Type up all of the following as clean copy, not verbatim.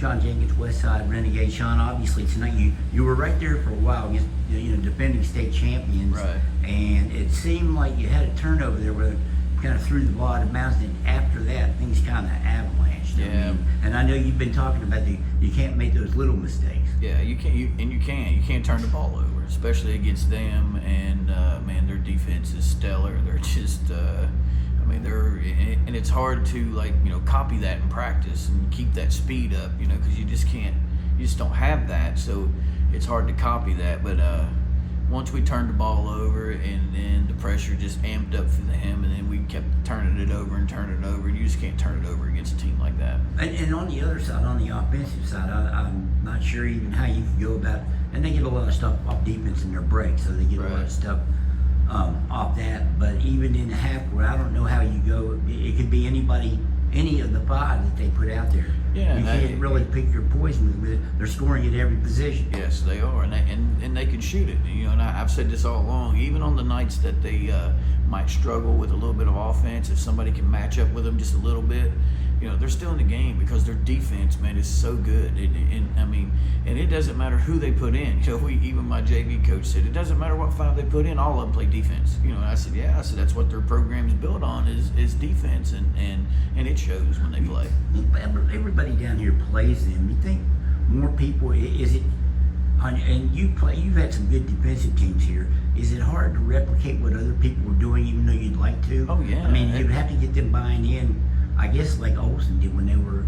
Sean Jenkins, Westside Renegade. Sean, obviously tonight you were right there for a while against defending state champions, Right. and it seemed like you had a turnover there where kind of threw the ball out of bounds, and after that things kind of avalanched. Yeah. And I know you've been talking about you can't make those little mistakes. Yeah, you can't turn the ball over, especially against them. And man, their defense is stellar. They're just, and it's hard to copy that in practice and keep that speed up, because you just don't have that. So it's hard to copy that. But once we turned the ball over, and then the pressure just amped up for them, and then we kept turning it over and turning it over. You just can't turn it over against a team like that. And on the other side, on the offensive side, I'm not sure even how you can go about. And they get a lot of stuff off defense in their break, so they get a lot of stuff off that. But even in the half court, I don't know how you go. It could be anybody, any of the five that they put out there. Yeah, you can't really pick your poison with it. They're scoring at every position. Yes, they are, and they can shoot it. And I've said this all along. Even on the nights that they might struggle with a little bit of offense, if somebody can match up with them just a little bit, they're still in the game because their defense, man, is so good. And it doesn't matter who they put in. Even my JV coach said it doesn't matter what five they put in. All of them play defense. And I said, yeah. I said that's what their program's built on is defense, and it shows when they play. Everybody down here plays them. You think more people? Is it? And you've had some good defensive teams here. Is it hard to replicate what other people were doing, even though you'd like to? Oh yeah. You'd have to get them buying in. I guess like Olsen did when they were,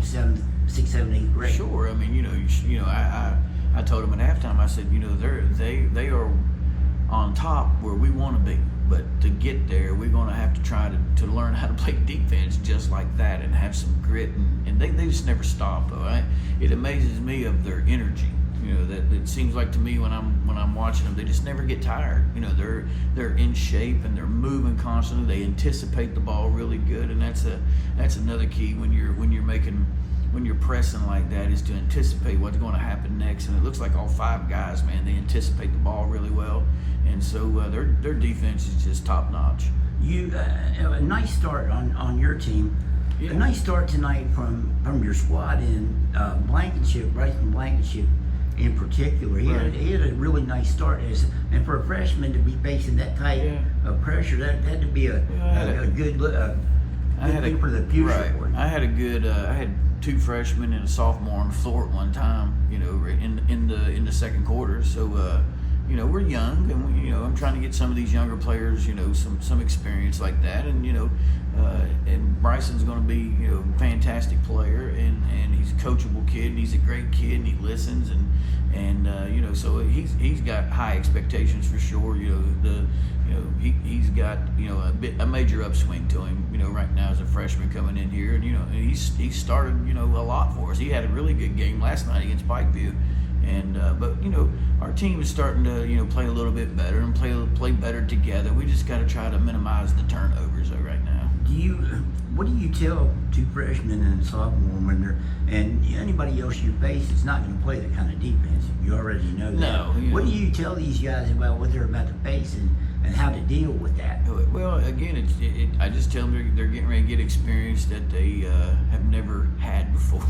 6th, 7th, 8th grade. Sure. I told them at halftime. I said, they are on top where we want to be, but to get there, we're going to have to try to learn how to play defense just like that and have some grit. And they just never stop. Though. It amazes me of their energy. That it seems like to me when I'm watching them, they just never get tired. They're in shape and they're moving constantly. They anticipate the ball really good, and that's another key when you're pressing like that, is to anticipate what's going to happen next. And it looks like all five guys, man, they anticipate the ball really well, and so their defense is just top notch. A nice start on your team. Yeah. A nice start tonight from your squad in Blankenship, Bryson Blankenship. In particular, he had a really nice start, and for a freshman to be facing that type of pressure, that had to be a good thing for the future. Right. I had two freshmen and a sophomore on the floor at one time. In the second quarter. So we're young, and I'm trying to get some of these younger players, some experience like that, and Bryson's going to be a fantastic player, and he's a coachable kid, and he's a great kid, and he listens, and so he's got high expectations for sure. He's got a major upswing to him right now as a freshman coming in here, and he started a lot for us. He had a really good game last night against Pikeview. And but our team is starting to play a little bit better and play better together. We just got to try to minimize the turnovers right now. What do you tell two freshmen and a sophomore when they're, and anybody else you face is not going to play that kind of defense? You already know that. No. What do you tell these guys about what they're about to face and how to deal with that? Well, again, I just tell them they're getting ready to get experience that they have never had before.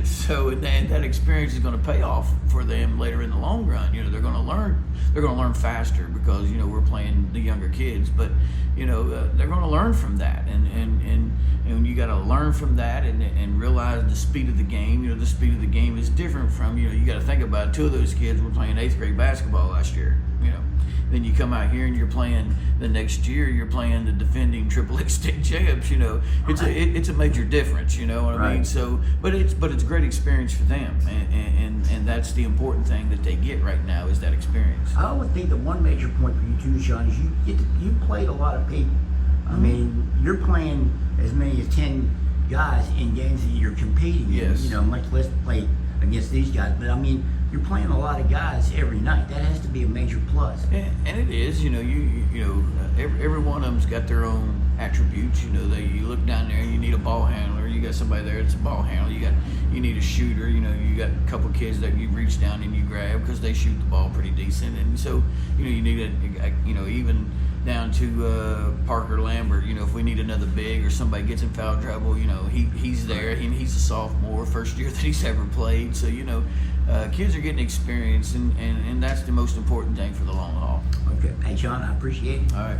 So that experience is going to pay off for them later in the long run. They're going to learn. They're going to learn faster because we're playing the younger kids, but they're going to learn from that, and you got to learn from that and realize the speed of the game. The speed of the game is different from you got to think about it. Two of those kids were playing 8th grade basketball last year. Then you come out here and you're playing the next year. You're playing the defending XXX state champs. It's a major difference. You know what I mean? So, but it's great experience for them, and that's the important thing that they get right now is that experience. I would think that one major point for you too, Sean, is you played a lot of people. I mean, you're playing as many as 10 guys in games that you're competing in. Much less play against these guys, but I mean, you're playing a lot of guys every night. That has to be a major plus. And it is. Every one of them's got their own attributes. You look down there and you need a ball handler. You got somebody there that's a ball handler. You need a shooter. You got a couple kids that you reach down and you grab because they shoot the ball pretty decent. And so you need even down to Parker Lambert. You know, if we need another big or somebody gets in foul trouble, you know, he's there. He's a sophomore, first year that he's ever played. So, you know, kids are getting experience, and that's the most important thing for the long haul. Okay. Hey, Sean, I appreciate it. All right.